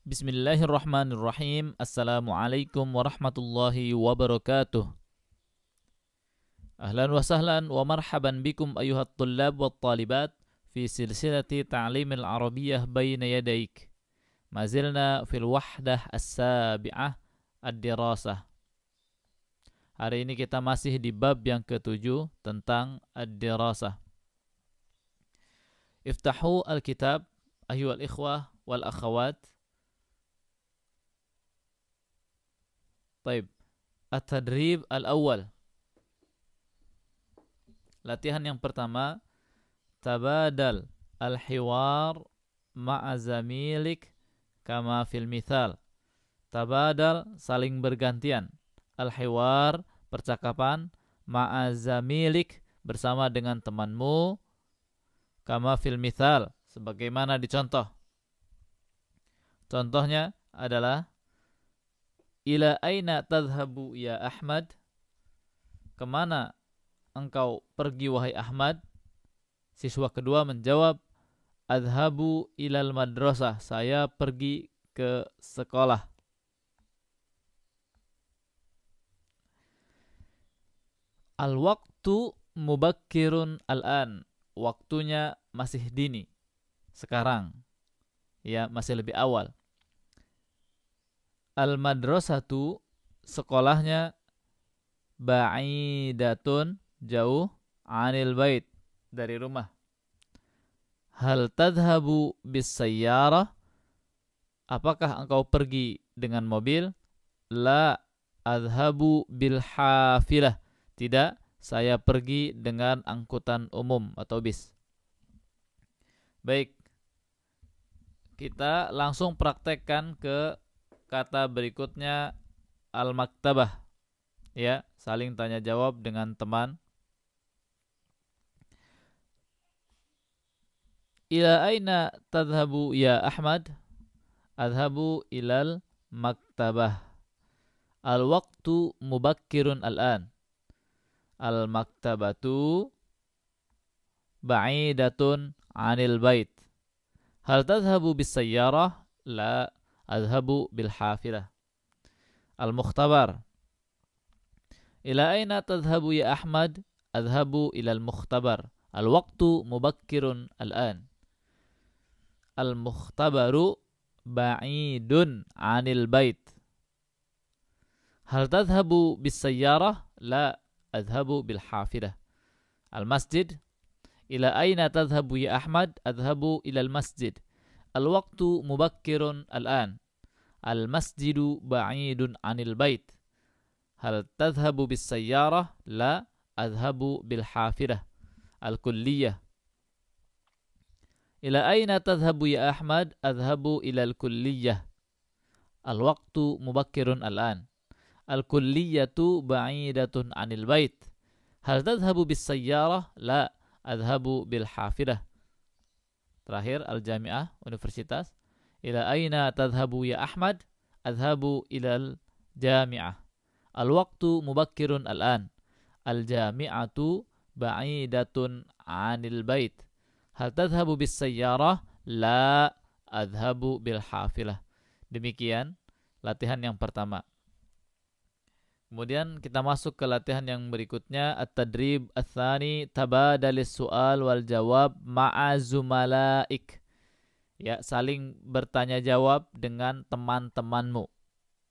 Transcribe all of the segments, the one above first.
Bismillahirrahmanirrahim. Assalamualaikum warahmatullahi wabarakatuh. Ahlan wa sahlan wa marhaban bikum ayuhat tullab wa talibat fi silsilati ta'limil arabiyyah bayna yadaik. Mazilna fil wahdah as-sabi'ah ad-dirasah. Hari ini kita masih di bab yang ke-7 tentang ad-dirasah. Iftahu al-kitab ayyuhal ikhwah wal akhawat. Baik, at-tadrib al-awwal. Latihan yang pertama, tabadal al-hiwar ma'a zamilik kama fil mithal. Tabadal, saling bergantian. Al-hiwar, percakapan, ma'a zamilik, bersama dengan temanmu, kama fil mithal, sebagaimana dicontoh. Contohnya adalah ila aina tadhhabu ya Ahmad? Kemana engkau pergi wahai Ahmad? Siswa kedua menjawab, adhabu ilal madrasah, saya pergi ke sekolah. Al-waqtu mubakkirun al-an, waktunya masih dini, sekarang, ya masih lebih awal. Al-madrasatu, sekolahnya, ba'idatun, jauh, anil bait, dari rumah. Hal tadhabu bis sayyarah, apakah engkau pergi dengan mobil? La adhabu bil hafilah, tidak, saya pergi dengan angkutan umum atau bis. Baik, kita langsung praktekkan ke kata berikutnya, al-maktabah, ya, saling tanya jawab dengan teman. Ila aina tadhabu ya Ahmad? Adhabu ilal maktabah. Al-waqtu mubakkirun al-an. Al-maktabatu ba'idatun anil bait. Hal tadhabu bis sayyarah? La adhabu bil hafilah. Al-mukhtabar. Ila aina tadhabu ya Ahmad? Adhabu ilal mukhtabar. Al-waqtu mubakkirun al-an. Al-mukhtabaru ba'idun anil bait. Hal tadhabu bis sayyarah? La adhabu bil hafilah. Al-masjid. Ila aina tadhabu ya Ahmad? Adhabu ilal masjid. Al-waqtu mubakkirun al-an. Al-masjidu ba'idun anil bait. Hal tadhabu bis sayyarah? La adhabu bil hafilah. Al-kulliyah. Ila aina tadhabu ya Ahmad? Adhabu ilal kulliyah. Al-waqtu mubakkirun al-an. Al-kulliyatu ba'idatun anil bait. Hal tadhabu bis sayyarah? La adhabu bil hafilah. Terakhir, al-jami'ah, universitas. Ila aina tadhabu ya Ahmad? Adhabu ilal jami'ah. Al-waqtu mubakkirun al-an. Al-jami'atu ba'idatun anil bait. Hal tadhabu bis sayyarah? La adhabu bil hafilah. Demikian latihan yang pertama. Kemudian kita masuk ke latihan yang berikutnya, at-tadrib ats-tsani, tabadalis su'al wal jawab ma'a zumalaik. Ya, saling bertanya jawab dengan teman-temanmu.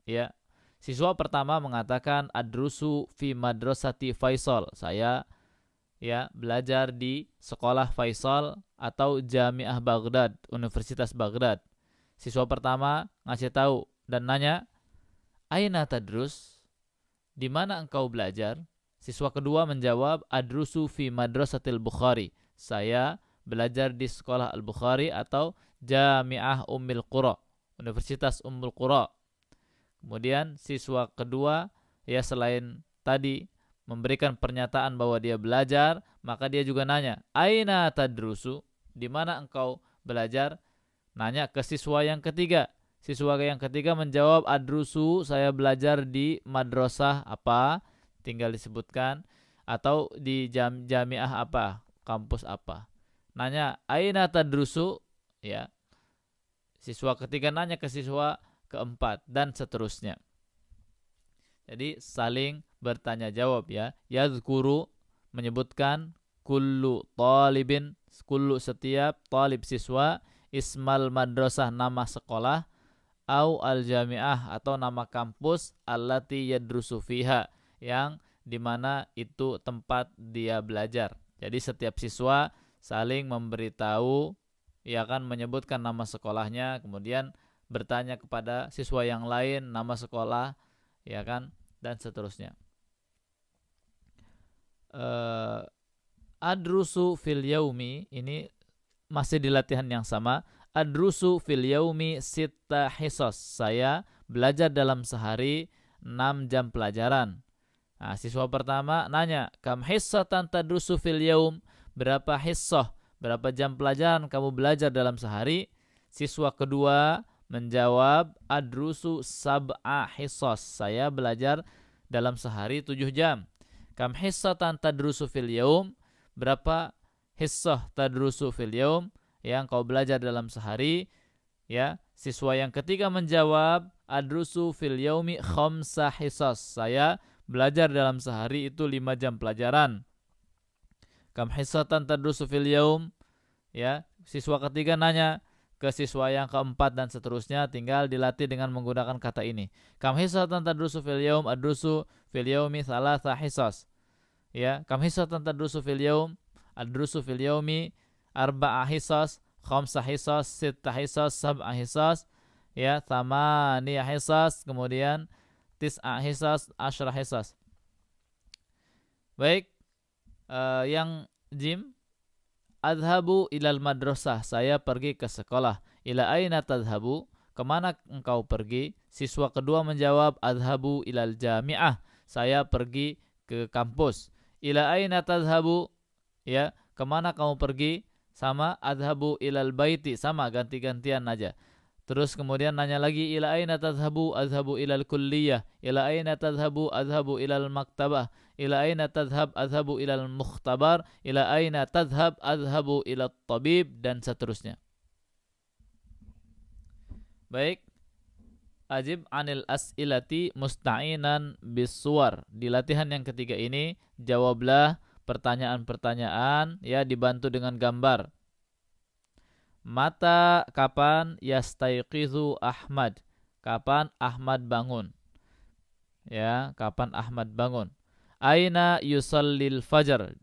Ya. Siswa pertama mengatakan adrusu fi madrasati Faisal. Saya belajar di sekolah Faisal atau Jami'ah Baghdad, Universitas Baghdad. Siswa pertama ngasih tahu dan nanya, aina tadrus? Di mana engkau belajar? Siswa kedua menjawab, adrusu fi madrasatil Bukhari. Saya belajar di sekolah Al-Bukhari atau Jami'ah Ummul Qura, Universitas Ummul Qura. Kemudian siswa kedua, ya selain tadi memberikan pernyataan bahwa dia belajar, maka dia juga nanya, aina tadrusu? Di mana engkau belajar? Nanya ke siswa yang ketiga. Siswa yang ketiga menjawab, adrusu, saya belajar di madrasah apa, tinggal disebutkan, atau di jamiah apa, kampus apa. Nanya, aina tadrusu? Ya. Siswa ketiga nanya ke siswa keempat dan seterusnya. Jadi saling bertanya jawab ya. Yadhkuru menyebutkan kullu talibin, kullu setiap talib siswa, ismal madrasah nama sekolah, au al-jami'ah atau nama kampus, allati yadrusu fiha yang dimana itu tempat dia belajar. Jadi setiap siswa saling memberitahu, ia akan menyebutkan nama sekolahnya, kemudian bertanya kepada siswa yang lain nama sekolah, ya kan, dan seterusnya. Adrusu fil yaumi, ini masih di latihan yang sama. Adrusu fil yaumi sitta hisos. Saya belajar dalam sehari 6 jam pelajaran. Nah, siswa pertama nanya, kam hissatan tadrusu fil yaum? Berapa hissoh? Berapa jam pelajaran kamu belajar dalam sehari? Siswa kedua menjawab, adrusu sab'a hissos. Saya belajar dalam sehari 7 jam. Kam hissatan tadrusu fil yaum? Berapa hissoh tadrusu fil yaum yang kau belajar dalam sehari? Ya, siswa yang ketiga menjawab, adrusu fil yaumi khamsa hissos. Saya belajar dalam sehari itu 5 jam pelajaran. Kam hissatan tadrusu fil yaum? Ya, siswa ketiga nanya ke siswa yang keempat dan seterusnya, tinggal dilatih dengan menggunakan kata ini. Kam hissatan tadrusu fil yaum? Adrusu fil yaumi thalatha hissos. Ya, kam hissatan tadrusu fil yaum? Adrusu fil yaumi arba'a hissos, khamsa hissos, sitta hissos, sab'a hissos, ya, thamaniya hissos, kemudian tis'a hissos, asyra hissos. Baik, yang jim, adhabu ilal madrasah, saya pergi ke sekolah. Ila aina tadhabu, kemana engkau pergi? Siswa kedua menjawab, adhabu ilal jami'ah, saya pergi ke kampus. Ila aina tadhabu, ya, kemana kamu pergi? Sama, adhabu ilal baiti, sama, ganti-gantian aja. Terus kemudian nanya lagi, ila aina tadhabu? Adhabu ilal kulliyah. Ila aina tadhabu? Adhabu ilal maktabah. Ila aina tadhab? Adhabu ilal mukhtabar. Ila aina tadhab? Adhabu ilal tabib, dan seterusnya. Baik, ajib anil as'ilati musta'inan bisuwar. Di latihan yang ketiga ini, jawablah pertanyaan-pertanyaan, ya, dibantu dengan gambar. Mata, kapan yastayqizu Ahmad? Kapan Ahmad bangun? Ya, kapan Ahmad bangun? Aina yusallil fajr?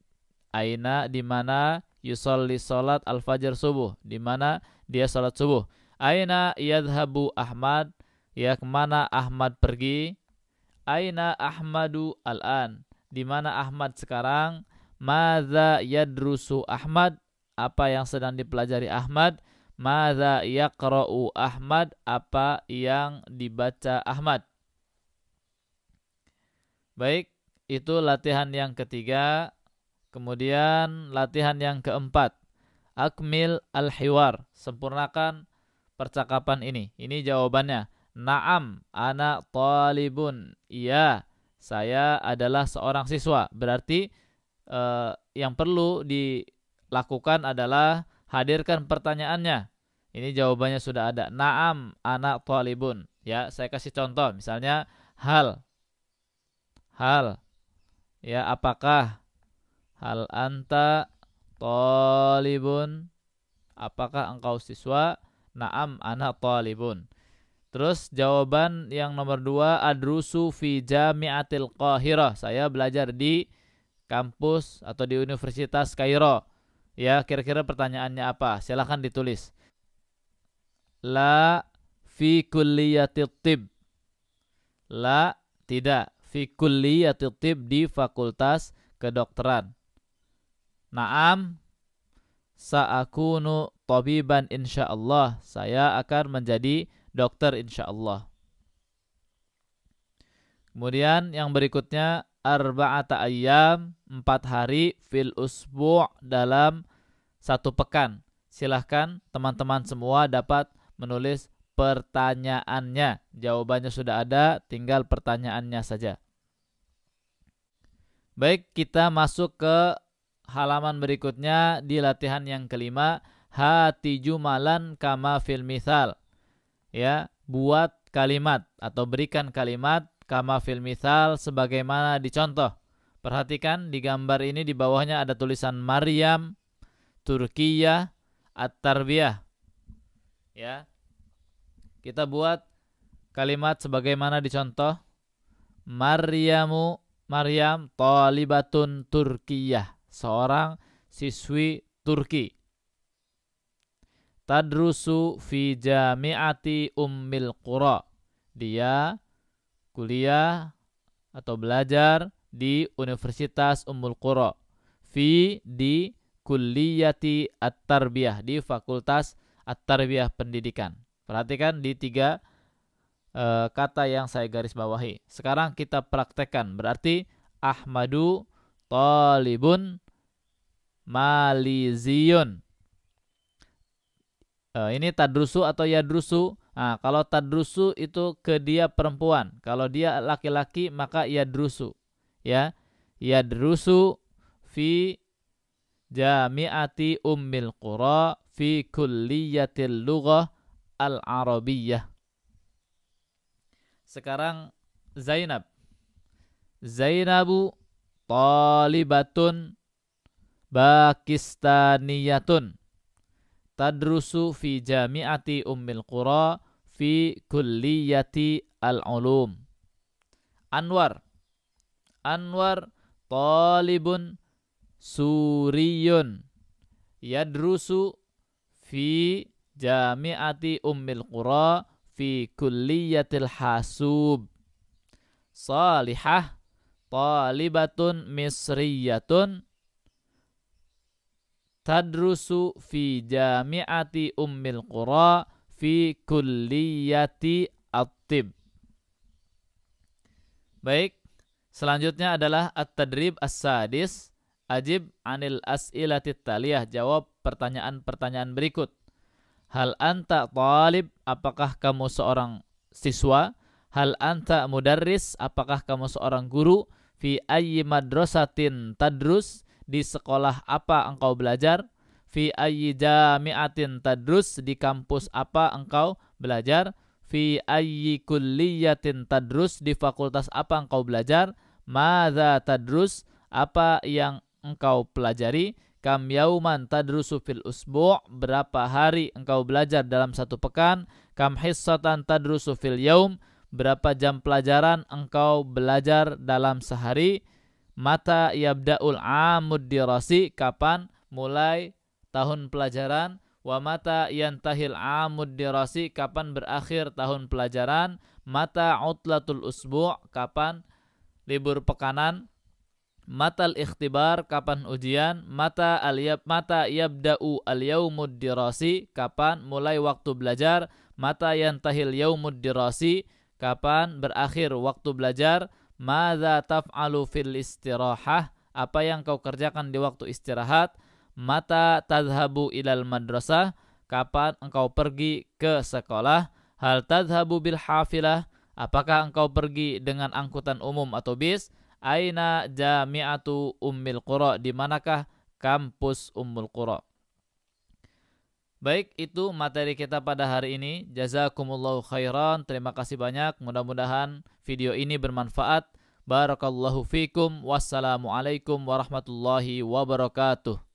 Aina, di mana, yusalli salat al-fajr subuh? Di mana dia salat subuh? Aina yadhhabu Ahmad? Ya, kemana Ahmad pergi? Aina Ahmadu al-an? Di mana Ahmad sekarang? Madza yadrusu Ahmad? Apa yang sedang dipelajari Ahmad? Madza yaqra'u Ahmad? Apa yang dibaca Ahmad? Baik, itu latihan yang ketiga. Kemudian latihan yang keempat, akmil al-hiwar, sempurnakan percakapan ini. Ini jawabannya. Naam, ana talibun. Iya, saya adalah seorang siswa. Berarti yang perlu dilakukan adalah hadirkan pertanyaannya. Ini jawabannya sudah ada. Naam, ana talibun. Ya, saya kasih contoh. Misalnya, hal. Ya, apakah? Hal anta talibun? Apakah engkau siswa? Naam, ana talibun. Terus jawaban yang nomor 2, adrusu fi jami'atil Qahirah. Saya belajar di kampus atau di Universitas Kairo. Ya, kira-kira pertanyaannya apa? Silakan ditulis. La fi kulliyatit tib. La, tidak. Fi kulliyatit tib, di fakultas kedokteran. Naam, sa'akunu tabiban insyaallah. Saya akan menjadi dokter insyaallah. Kemudian yang berikutnya, arba'ata ayyam, 4 hari, fil usbu' dalam 1 pekan. Silahkan teman-teman semua dapat menulis pertanyaannya. Jawabannya sudah ada, tinggal pertanyaannya saja. Baik, kita masuk ke halaman berikutnya di latihan yang kelima. Hati jumalan kama fil mithal. Ya, buat kalimat atau berikan kalimat kama fil mithal sebagaimana dicontoh. Perhatikan di gambar ini di bawahnya ada tulisan Maryam, Turkiyah, At-Tarbiyah. Ya. Kita buat kalimat sebagaimana dicontoh. Maryam talibatun Turkiyah, seorang siswi Turki. Tadrusu fi jami'ati Ummil Qura, dia kuliah atau belajar di Universitas Ummul Qura. Di kulliyati At-Tarbiyah, di Fakultas At-Tarbiyah Pendidikan. Perhatikan di 3 kata yang saya garis bawahi. Sekarang kita praktekkan. Berarti Ahmadu talibun maliziyun. Ini tadrusu atau yadrusu. Nah, kalau tadrusu itu ke dia perempuan. Kalau dia laki-laki maka yadrusu. Ya, yadrusu fi jami'ati Ummil Qura fi kulliyatil lughah al-arabiyyah. Sekarang Zainab. Zainabu talibatun pakistaniyatun. Tadrusu fi jami'ati Ummil Qura fi kulliyati al-ulum. Anwar talibun suriyun yadrusu fi jami'ati Ummil Qura fi kulliyatil hasub. Salihah talibatun misriyatun tadrusu fi jami'ati Ummil Qura fi kulliyati at-tib. Baik, selanjutnya adalah at-tadrib as-sadis. Ajib anil as'ilatit taliyah, jawab pertanyaan-pertanyaan berikut. Hal anta talib, apakah kamu seorang siswa? Hal anta mudarris, apakah kamu seorang guru? Fi ayyi madrasatin tadrus, di sekolah apa engkau belajar? Fi ayyi jami'atin tadrus, di kampus apa engkau belajar? Fi ayyi kulliyatin tadrus, di fakultas apa engkau belajar? Madza tadrus, apa yang engkau pelajari? Kam yauman tadrusu fil usbu', berapa hari engkau belajar dalam satu pekan? Kam hissatan tadrusu fil yaum, berapa jam pelajaran engkau belajar dalam sehari? Mata yabda'ul amud dirasi, kapan mulai tahun pelajaran? Wa mata yantahil amud dirasi, kapan berakhir tahun pelajaran? Mata utlatul usbu', kapan libur pekanan? Matal ikhtibar, kapan ujian? Mata yabda'u al-yaumud dirasi, kapan mulai waktu belajar? Mata yantahil yaumud dirasi, kapan berakhir waktu belajar? Madza taf'alu fil istirahah, apa yang kau kerjakan di waktu istirahat? Mata tadhhabu ilal madrasah, kapan engkau pergi ke sekolah? Hal tadhhabu bil hafilah, apakah engkau pergi dengan angkutan umum atau bis? Aina jami'atu Ummil Qura, di manakah kampus Ummul Qura? Baik, itu materi kita pada hari ini. Jazakumullahu khairan. Terima kasih banyak. Mudah-mudahan video ini bermanfaat. Barakallahu fikum. Wassalamualaikum warahmatullahi wabarakatuh.